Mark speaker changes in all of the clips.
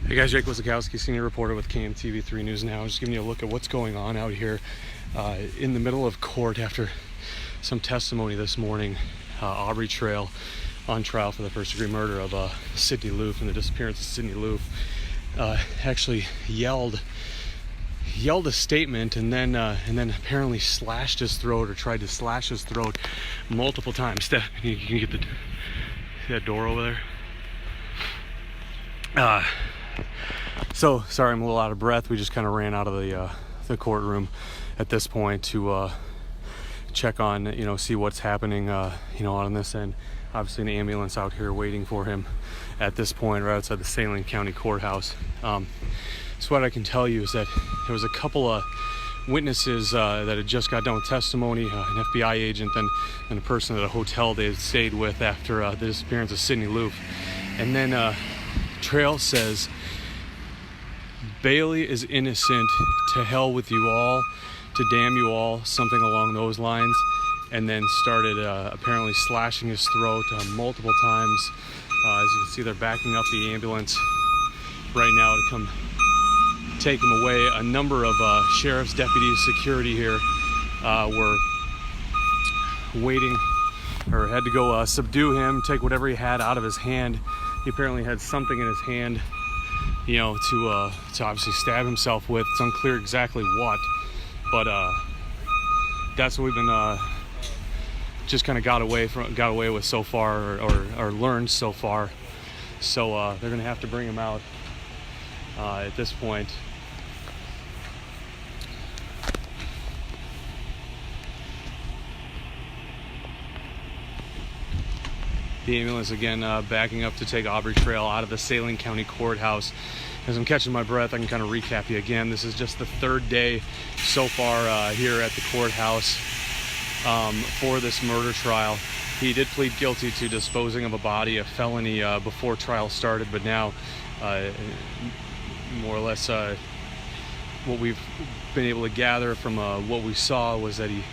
Speaker 1: Hey guys, Jake Wozakowski, senior reporter with KMTV3 News Now. Just giving you a look at what's going on out here in the middle of court after some testimony this morning. Aubrey Trail on trial for the first-degree murder of Sidney Loof and the disappearance of Sidney Loof. Actually yelled a statement and then apparently slashed his throat, or tried to slash his throat multiple times. Steph, you can get that door over there. So sorry, I'm a little out of breath. We just kind of ran out of the courtroom at this point to check on, see what's happening, on this end. Obviously an ambulance out here waiting for him at this point, right outside the Salem County Courthouse. So what I can tell you is that there was a couple of witnesses that had just got done with testimony, an FBI agent and a person at a hotel they had stayed with after the disappearance of Sidney Loof. And then Trail says, "Bailey is innocent, to hell with you all, to damn you all," something along those lines, and then started apparently slashing his throat multiple times. As you can see, they're backing up the ambulance right now to come take him away. A number of sheriff's deputies, security here were waiting, or had to go subdue him, take whatever he had out of his hand. He apparently had something in his hand, to obviously stab himself with. It's unclear exactly what, but that's what we've been just kind of got away with so far, or learned so far. So they're gonna have to bring him out at this point. The ambulance again backing up to take Aubrey Trail out of the Salem County Courthouse. As I'm catching my breath, I can kind of recap you again. This is just the third day so far here at the courthouse for this murder trial. He did plead guilty to disposing of a body, a felony, before trial started, but now more or less what we've been able to gather from what we saw was that he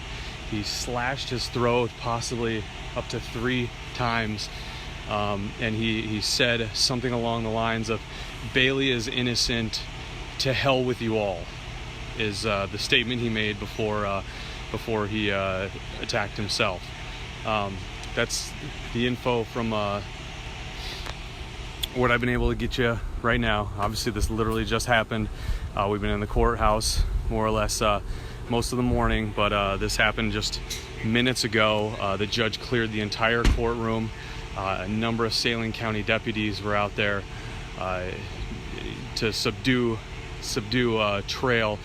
Speaker 1: slashed his throat possibly up to 3 times, and he said something along the lines of, "Bailey is innocent, to hell with you all," is the statement he made before he attacked himself. That's the info from what I've been able to get you right now. Obviously this literally just happened. We've been in the courthouse more or less most of the morning, but this happened just minutes ago. The judge cleared the entire courtroom. A number of Salem County deputies were out there to subdue Trail.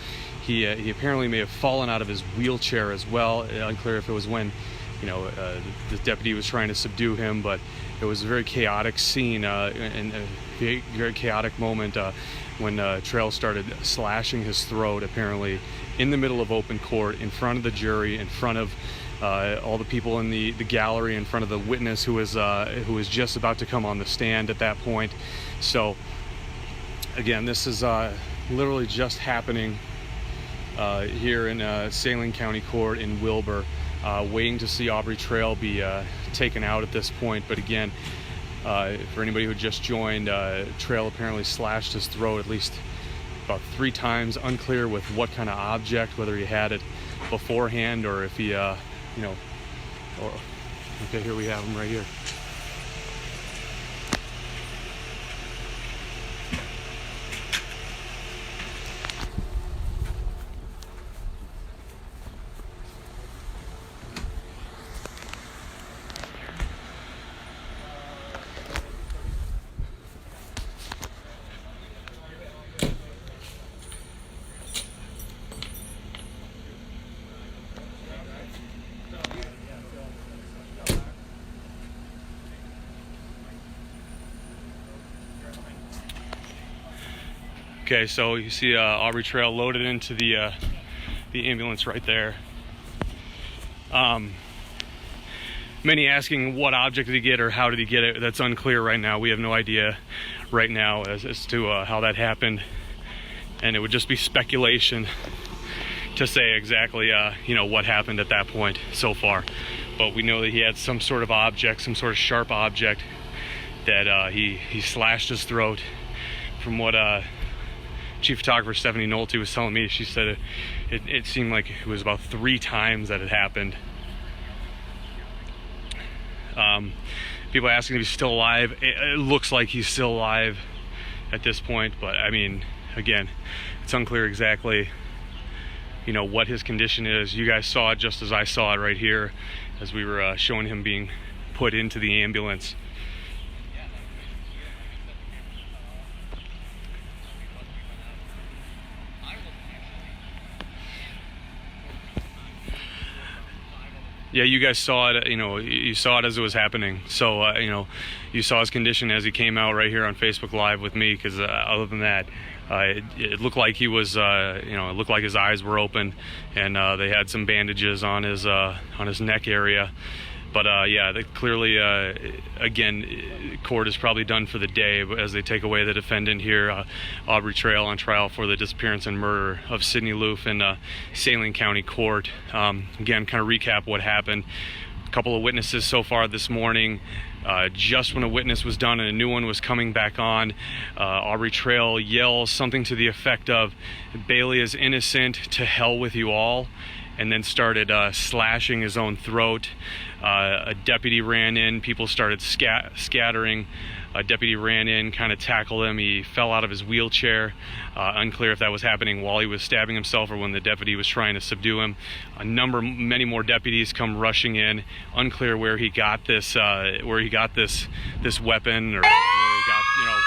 Speaker 1: He apparently may have fallen out of his wheelchair as well. Unclear if it was when the deputy was trying to subdue him, but it was a very chaotic scene and a very chaotic moment when Trail started slashing his throat, apparently in the middle of open court, in front of the jury, in front of all the people in the gallery, in front of the witness who was just about to come on the stand at that point. So again, this is literally just happening here in Salem County Court in Wilbur, waiting to see Aubrey Trail be taken out at this point. But again, for anybody who just joined, Trail apparently slashed his throat at least about 3 times. Unclear with what kind of object, whether he had it beforehand or if he, okay, here we have him right here. Okay, so you see Aubrey Trail loaded into the ambulance right there. Many asking what object did he get or how did he get it. That's unclear right now. We have no idea right now as to how that happened, and it would just be speculation to say exactly what happened at that point so far. But we know that he had some sort of object, some sort of sharp object that he slashed his throat from what Chief Photographer Stephanie Nolte was telling me, she said it seemed like it was about 3 times that it happened. People are asking if he's still alive. It looks like he's still alive at this point, but I mean, again, it's unclear exactly, you know, what his condition is. You guys saw it just as I saw it right here as we were showing him being put into the ambulance. Yeah, you guys saw it, you know, you saw it as it was happening. So, you know, you saw his condition as he came out right here on Facebook Live with me, because other than that, it looked like he was, you know, it looked like his eyes were open, and they had some bandages on his neck area. But yeah, clearly, again, court is probably done for the day as they take away the defendant here, Aubrey Trail, on trial for the disappearance and murder of Sidney Loof in Saline County Court. Again, kind of recap what happened. A couple of witnesses so far this morning. Just when a witness was done and a new one was coming back on, Aubrey Trail yells something to the effect of, "Bailey is innocent, to hell with you all," and then started slashing his own throat. A deputy ran in, people started scattering. A deputy ran in, kind of tackled him. He fell out of his wheelchair. Unclear if that was happening while he was stabbing himself or when the deputy was trying to subdue him. Many more deputies come rushing in. Unclear where he got this weapon, or where he got, you know.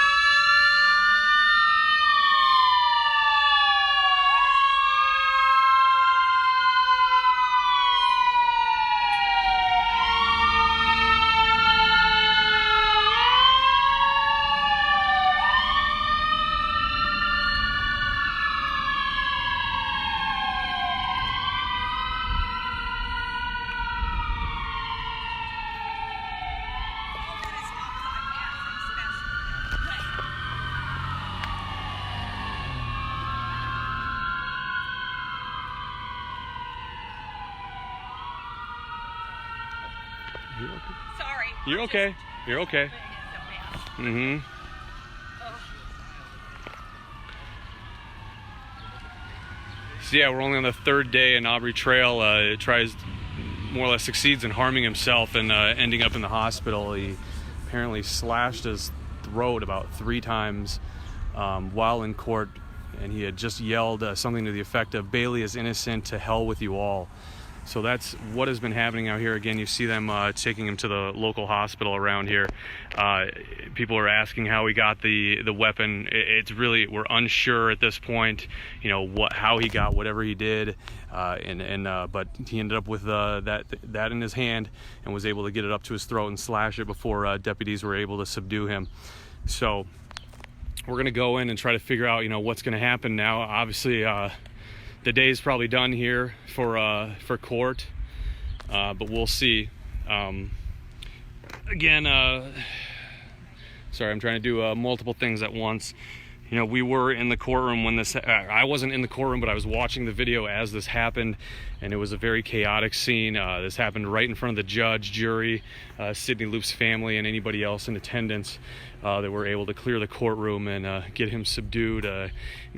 Speaker 2: Sorry.
Speaker 1: You're okay. You're okay. Mm-hmm. So yeah, we're only on the 3rd day, and Aubrey Trail tries, more or less succeeds in harming himself and ending up in the hospital. He apparently slashed his throat about 3 times while in court, and he had just yelled something to the effect of, "Bailey is innocent, to hell with you all." So that's what has been happening out here. Again, you see them taking him to the local hospital around here. People are asking how he got the weapon. It's really, we're unsure at this point, you know, how he got whatever he did, but he ended up with that in his hand and was able to get it up to his throat and slash it before deputies were able to subdue him. So we're gonna go in and try to figure out, you know, what's gonna happen now. Obviously, the day's probably done here for court, but we'll see. Again, sorry, I'm trying to do multiple things at once. You know, we were in the courtroom when this, I wasn't in the courtroom, but I was watching the video as this happened, and it was a very chaotic scene. This happened right in front of the judge, jury, Sidney Loof's family, and anybody else in attendance. That were able to clear the courtroom and get him subdued,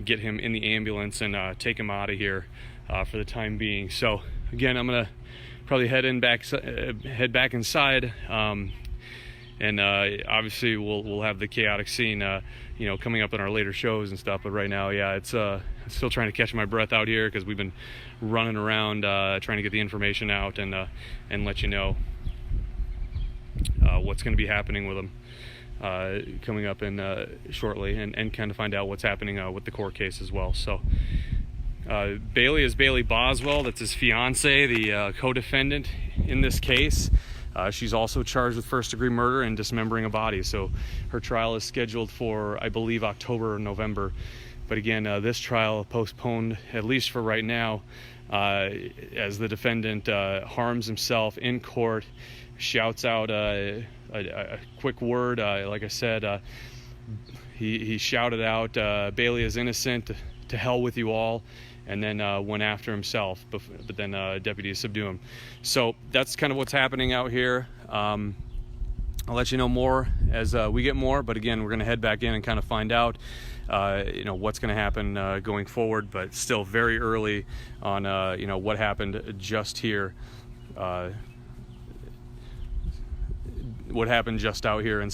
Speaker 1: get him in the ambulance, and take him out of here for the time being. So again, I'm gonna probably head back inside, and obviously we'll have the chaotic scene, you know, coming up in our later shows and stuff. But right now, yeah, it's still trying to catch my breath out here because we've been running around trying to get the information out and let you know what's going to be happening with him. Coming up in shortly, and kind of find out what's happening with the court case as well. So Bailey is Bailey Boswell. That's his fiance, the co-defendant in this case. She's also charged with first-degree murder and dismembering a body. So her trial is scheduled for, I believe, October or November. But again, this trial postponed, at least for right now, as the defendant harms himself in court, shouts out a quick word. Like I said, he shouted out, "Bailey is innocent, to hell with you all," and then went after himself, but then deputies subdue him. So that's kind of what's happening out here. I'll let you know more as we get more. But again, we're going to head back in and kind of find out what's going to happen going forward. But still very early on what happened just here, what happened just out here in St.